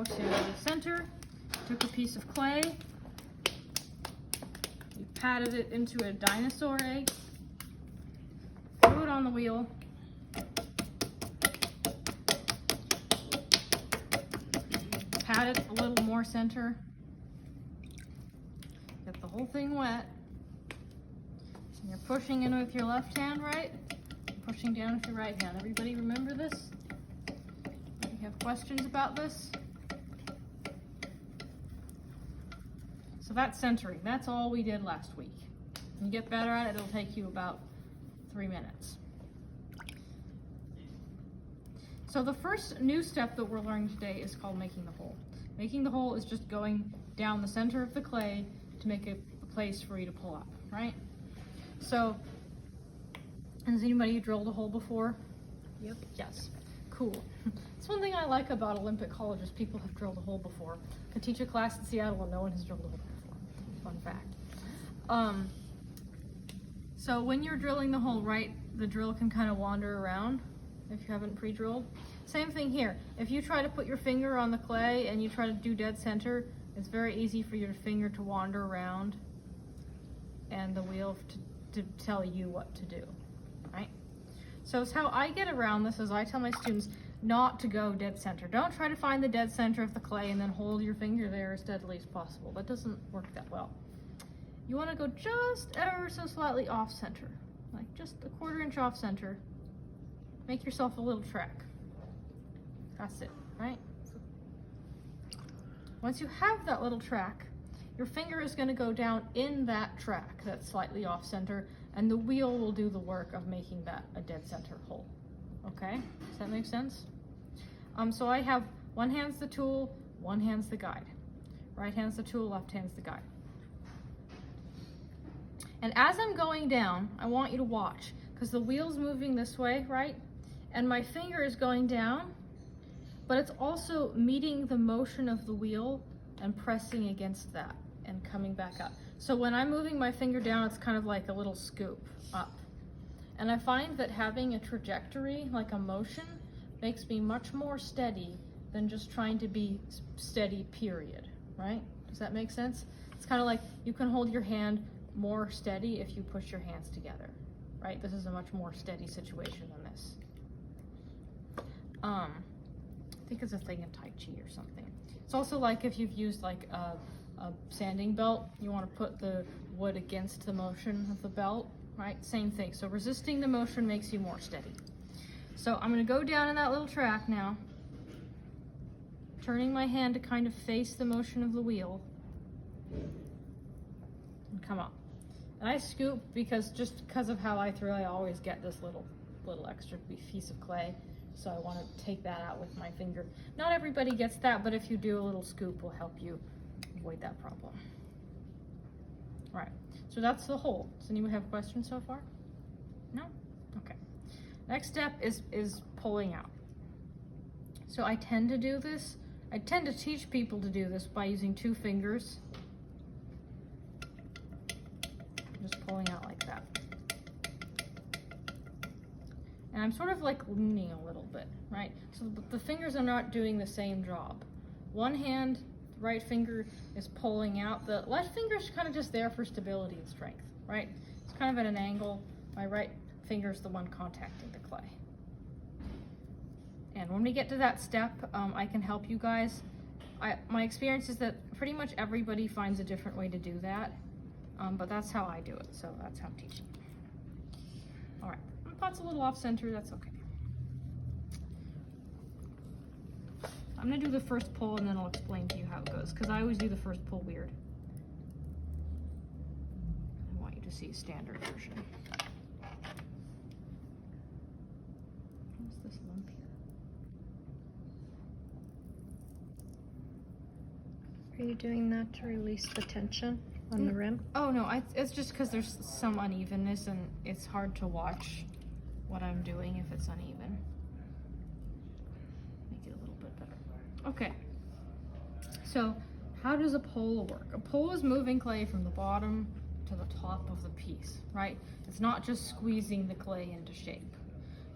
go to the center, took a piece of clay, you patted it into a dinosaur egg, threw it on the wheel, pat it a little more center, get the whole thing wet, and you're pushing in with your left hand, right? Pushing down with your right hand. Everybody remember this? You have questions about this? So that's centering. That's all we did last week. When you get better at it, it'll take you about 3 minutes. So the first new step that we're learning today is called making the hole. Making the hole is just going down the center of the clay to make a place for you to pull up, right? So, has anybody drilled a hole before? Yep. Yes. Cool. It's one thing I like about Olympic College is people have drilled a hole before. I could teach a class in Seattle and no one has drilled a hole before. Fun fact. So when you're drilling the hole, right, the drill can kind of wander around if you haven't pre-drilled. Same thing here. If you try to put your finger on the clay and you try to do dead center, it's very easy for your finger to wander around and the wheel to tell you what to do, right? So it's how I get around this is I tell my students not to go dead center. Don't try to find the dead center of the clay and then hold your finger there as steadily as possible. That doesn't work that well. You want to go just ever so slightly off center, like just a 1/4 inch off center. Make yourself a little track. That's it, right? Once you have that little track, your finger is going to go down in that track that's slightly off center, and the wheel will do the work of making that a dead center hole. Okay, does that make sense? So I have one hand's the tool, one hand's the guide. Right hand's the tool, left hand's the guide. And as I'm going down, I want you to watch, because the wheel's moving this way, right? And my finger is going down, but it's also meeting the motion of the wheel and pressing against that and coming back up. So when I'm moving my finger down, it's kind of like a little scoop up. And I find that having a trajectory, like a motion, makes me much more steady than just trying to be steady, period, right? Does that make sense? It's kind of like you can hold your hand more steady if you push your hands together, right? This is a much more steady situation than this. I think it's a thing in Tai Chi or something. It's also like if you've used like a sanding belt, you want to put the wood against the motion of the belt, right? Same thing. So resisting the motion makes you more steady. So I'm going to go down in that little track now, turning my hand to kind of face the motion of the wheel, and come up. And I scoop because of how I threw, I always get this little extra piece of clay. So I want to take that out with my finger. Not everybody gets that, but if you do, a little scoop will help you avoid that problem. All right, so that's the hole. Does anyone have questions so far? No? Okay. Next step is pulling out. So I tend to teach people to do this by using 2 fingers. Just pulling out like that. And I'm sort of like leaning a little bit, right? So the fingers are not doing the same job. One hand, the right finger is pulling out. The left finger is kind of just there for stability and strength, right? It's kind of at an angle. My right finger is the one contacting the clay. And when we get to that step, I can help you guys. My experience is that pretty much everybody finds a different way to do that, but that's how I do it, so that's how I'm teaching. All right. Pot's a little off center, that's okay. I'm gonna do the first pull and then I'll explain to you how it goes, because I always do the first pull weird. I want you to see a standard version. What's this lump here? Are you doing that to release the tension on the rim? Oh no, it's just because there's some unevenness and it's hard to watch what I'm doing if it's uneven. Make it a little bit better. Okay, so how does a pull work? A pull is moving clay from the bottom to the top of the piece, right? It's not just squeezing the clay into shape.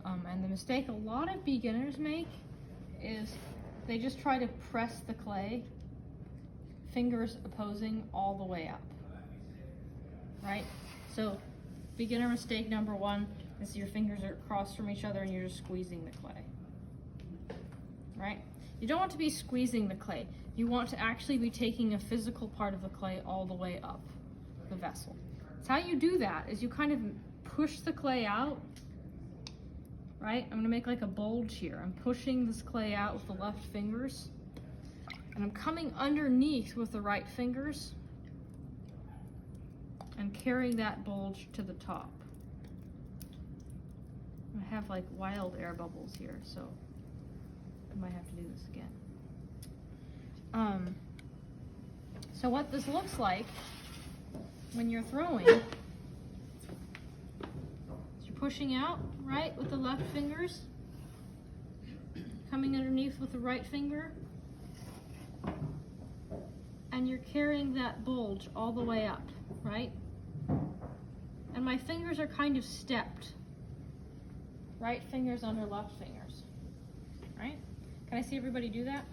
And the mistake a lot of beginners make is they just try to press the clay, fingers opposing all the way up, right? So beginner mistake number one is your fingers are across from each other and you're just squeezing the clay, right? You don't want to be squeezing the clay. You want to actually be taking a physical part of the clay all the way up the vessel. So how you do that is you kind of push the clay out, right? I'm gonna make like a bulge here. I'm pushing this clay out with the left fingers, and I'm coming underneath with the right fingers and carrying that bulge to the top. I have like wild air bubbles here, so I might have to do this again. So what this looks like when you're throwing is you're pushing out, right, with the left fingers, coming underneath with the right finger, and you're carrying that bulge all the way up, right? And my fingers are kind of stepped. Right fingers under left fingers, right? Can I see everybody do that?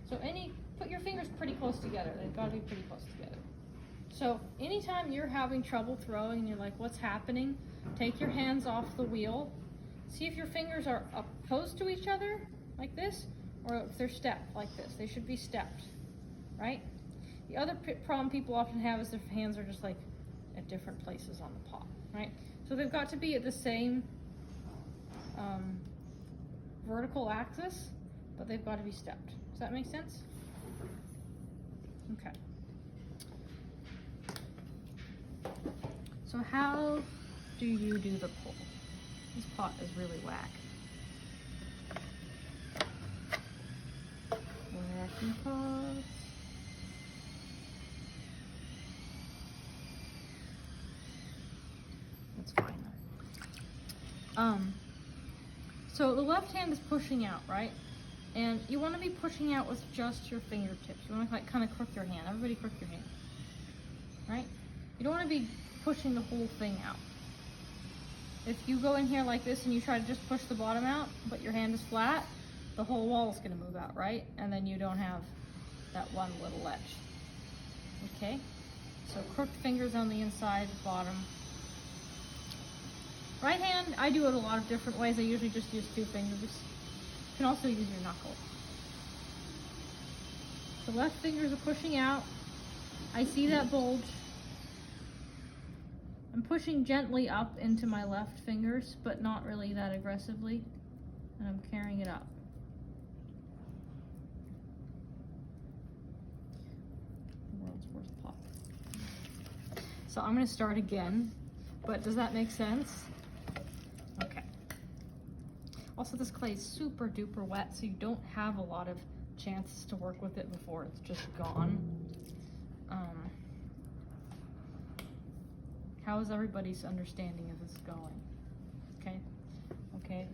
So put your fingers pretty close together. They've got to be pretty close together. So anytime you're having trouble throwing and you're like, what's happening? Take your hands off the wheel. See if your fingers are opposed to each other, like this, or if they're stepped, like this. They should be stepped, right? The other problem people often have is their hands are just like at different places on the pot, right? So they've got to be at the same vertical axis, but they've got to be stepped. Does that make sense? Okay. So how do you do the pull? This pot is really whack. Wacky pots. That's fine though. So the left hand is pushing out, right? And you want to be pushing out with just your fingertips. You want to like kind of crook your hand. Everybody crook your hand, right? You don't want to be pushing the whole thing out. If you go in here like this and you try to just push the bottom out, but your hand is flat, the whole wall is going to move out, right? And then you don't have that one little ledge. Okay? So crooked fingers on the inside, bottom. Right hand, I do it a lot of different ways. I usually just use 2 fingers. You can also use your knuckle. So left fingers are pushing out. I see that bulge. I'm pushing gently up into my left fingers, but not really that aggressively. And I'm carrying it up. World's worst pot. So I'm going to start again, but does that make sense? Okay. Also, this clay is super duper wet, so you don't have a lot of chances to work with it before it's just gone. How is everybody's understanding of this going? Okay? Okay.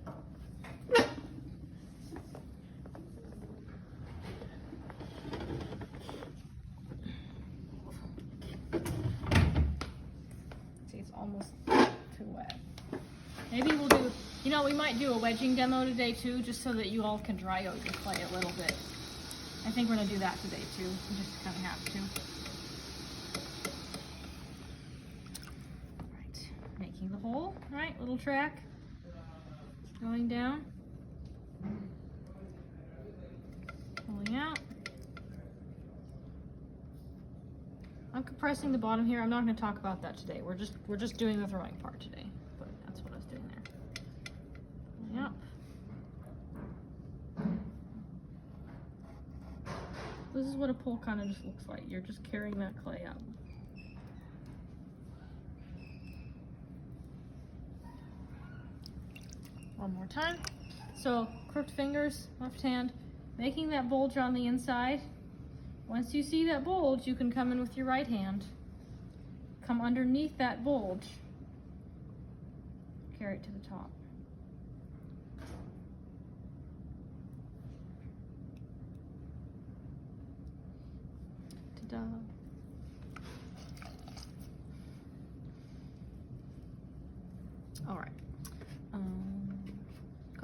See, it's almost too wet. Maybe we'll do, you know, we might do a wedging demo today too, just so that you all can dry out your clay a little bit. I think we're gonna do that today too. We just kind of have to. Right, making the hole, right? Little track going down, pulling out. I'm compressing the bottom here. I'm not going to talk about that today. We're just doing the throwing part today. But that's what I was doing there. Pulling up. This is what a pull kind of just looks like. You're just carrying that clay up. One more time. So crooked fingers, left hand, making that bulge on the inside. Once you see that bulge, you can come in with your right hand. Come underneath that bulge. Carry it to the top. Ta-da. All right.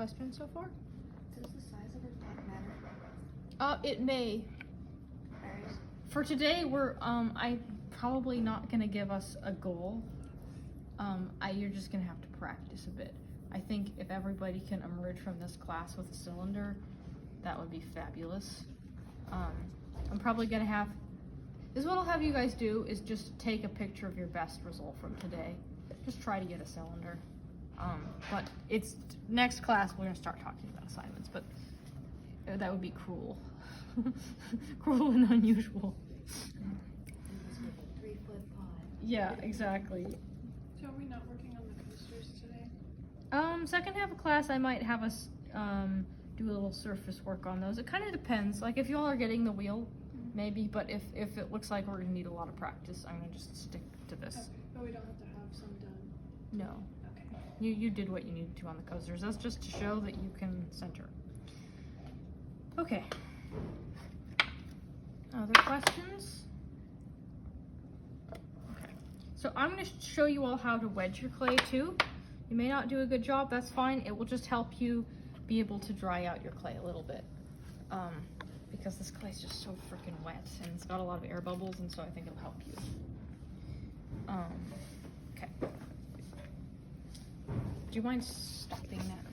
questions so far? Does the size of a pot matter? It may. Varies. For today, I'm probably not gonna give us a goal. You're just gonna have to practice a bit. I think if everybody can emerge from this class with a cylinder, that would be fabulous. I'm probably gonna have, what I'll have you guys do is just take a picture of your best result from today. Just try to get a cylinder. But it's, next class we're gonna start talking about assignments, but that would be cruel. Cruel and unusual. It must be a 3-foot pot. Yeah, exactly. So are we not working on the coasters today? Second half of class, I might have us do a little surface work on those. It kind of depends. Like if y'all are getting the wheel, maybe. But if it looks like we're gonna need a lot of practice, I'm gonna just stick to this. Okay, but we don't have to have some done. No, Okay. you did what you needed to on the coasters. That's just to show that you can center. Okay. Other questions? Okay. So I'm gonna show you all how to wedge your clay too. You may not do a good job, that's fine. It will just help you be able to dry out your clay a little bit. Because this clay is just so freaking wet and it's got a lot of air bubbles, and so I think it'll help you. Okay. Do you mind stopping that?